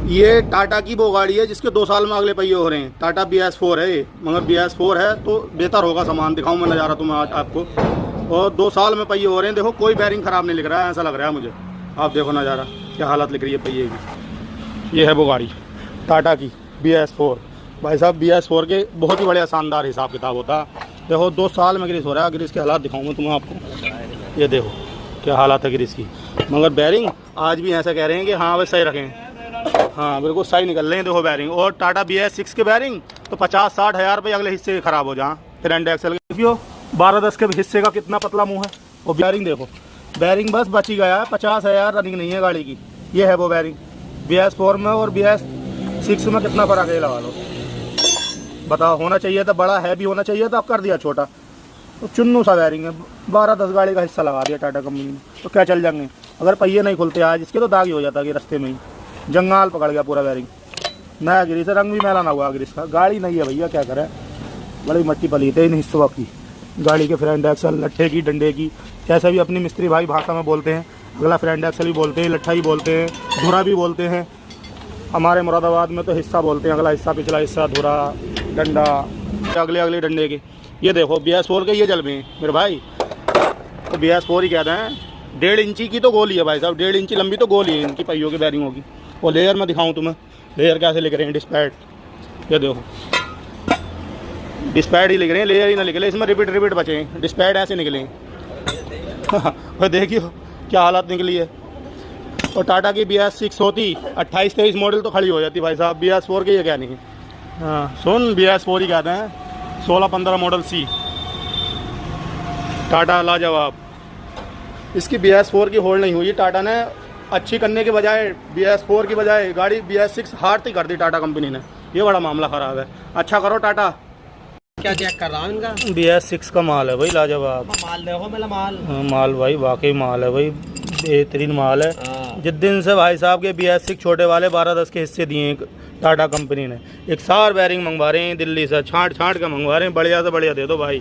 ये टाटा की वो गाड़ी है जिसके 2 साल में अगले पहिए हो रहे हैं। टाटा BS4 है ये, मगर BS4 है तो बेहतर होगा सामान। दिखाऊं मैं नज़ारा तुम्हें आज आपको। और 2 साल में पहिए हो रहे हैं। देखो कोई बैरिंग ख़राब नहीं लिख रहा है, ऐसा लग रहा है मुझे। आप देखो नज़ारा, क्या हालत लिख रही है पहिए की। ये है वो गाड़ी टाटा की BS4। भाई साहब BS4 के बहुत ही बढ़िया शानदार हिसाब किताब होता है। देखो 2 साल में ग्रीस हो रहा है। ग्रीस के हालात दिखाऊँ मैं तुम्हें आपको। ये देखो क्या हालत है ग्रीस की। मगर बैरिंग आज भी ऐसा कह रहे हैं कि हाँ भाई सही रखें। हाँ बिल्कुल सही निकल रहे हैं देखो बैरिंग। और टाटा BS6 के बैरिंग तो 50-60 हज़ार रुपये अगले हिस्से ख़राब हो जाए। फ्रंट एक्सल के देखियो 12-10 के हिस्से का कितना पतला मुंह है। और बैरिंग देखो, बैरिंग बस बच ही गया है। 50,000 रनिंग नहीं है गाड़ी की। ये है वो बैरिंग। BS4 में और BS6 में कितना फ़र्क है लगा लो। बताओ, होना चाहिए था बड़ा, है भी होना चाहिए था, अब कर दिया छोटा। तो चुन्नू सा बैरिंग है। 12-10 गाड़ी का हिस्सा लगा दिया टाटा कंपनी ने, तो क्या चल जाएंगे। अगर पहिए नहीं खुलते आज इसके तो दाग ही हो जाता कि रास्ते में ही जंगाल पकड़ गया पूरा बैरिंग। नया गिरीस है, रंग भी मैला ना हुआ गिरीस का। गाड़ी नहीं है भैया, क्या करें, बड़ी मट्टी पलीत है इन हिस्सों की। गाड़ी के फ्रंट एक्सल, लट्ठे की, डंडे की, कैसे भी अपनी मिस्त्री भाई भाषा में बोलते हैं। अगला फ्रंट एक्सल भी बोलते हैं, लट्ठा भी बोलते हैं, धुरा भी बोलते हैं। हमारे मुरादाबाद में तो हिस्सा बोलते हैं, अगला हिस्सा, पिछला हिस्सा, धुरा, डंडा, अगले डंडे के। ये देखो BS4 के ये जलवे हैं मेरे भाई, तो BS4 ही कहते हैं। 1.5 इंची की तो गोली है भाई साहब, 1.5 इंची लंबी तो गोली है इनकी पहियों की, बैरिंगों की। और लेयर में दिखाऊं तुम्हें, लेयर कैसे लिख रहे हैं, डिस्पैट। ये देखो डिस्पैट ही लिख रहे हैं, लेयर ही ना लिख रहे। इसमें रिपीट बचे हैं, डिस्पैट ऐसे निकले हैं। और देखियो क्या हालत निकली है। और टाटा की BS6 होती 28-23 मॉडल तो खड़ी हो जाती भाई साहब। BS4 के ये क्या नहीं है। हाँ सुन, BS4 ही कहते हैं। 16-15 मॉडल C टाटा लाजवाब। इसकी BS4 की होल्ड नहीं हुई। टाटा ने अच्छी करने के बजाय BS4 की बजाय गाड़ी BS6 हार्ड ही कर दी टाटा कंपनी ने। ये बड़ा मामला ख़राब है। अच्छा करो टाटा। क्या चेक कर रहा हूँ इनका। BS6 का माल है भाई लाजवाब। माल देखो मेरा माल। माल भाई वाकई माल है भाई, बेहतरीन माल है। जिस दिन से भाई साहब के BS6 छोटे वाले 12-10 के हिस्से दिए हैं टाटा कंपनी ने, एक सार बैरिंग मंगवा रहे हैं दिल्ली से, छांट के मंगवा रहे हैं। बढ़िया से बढ़िया दे दो भाई,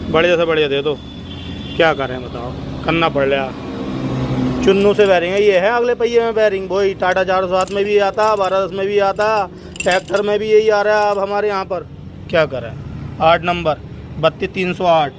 बढ़िया से बढ़िया दे दो। क्या करें बताओ, करना पड़ रहा। चुन्नू से बैरिंग है। ये है अगले पहिए में बैरिंग, वही टाटा 407 में भी आता, 1210 में भी आता, ट्रैक्टर में भी यही आ रहा है अब हमारे यहाँ पर। क्या करें, 8 नंबर 32308।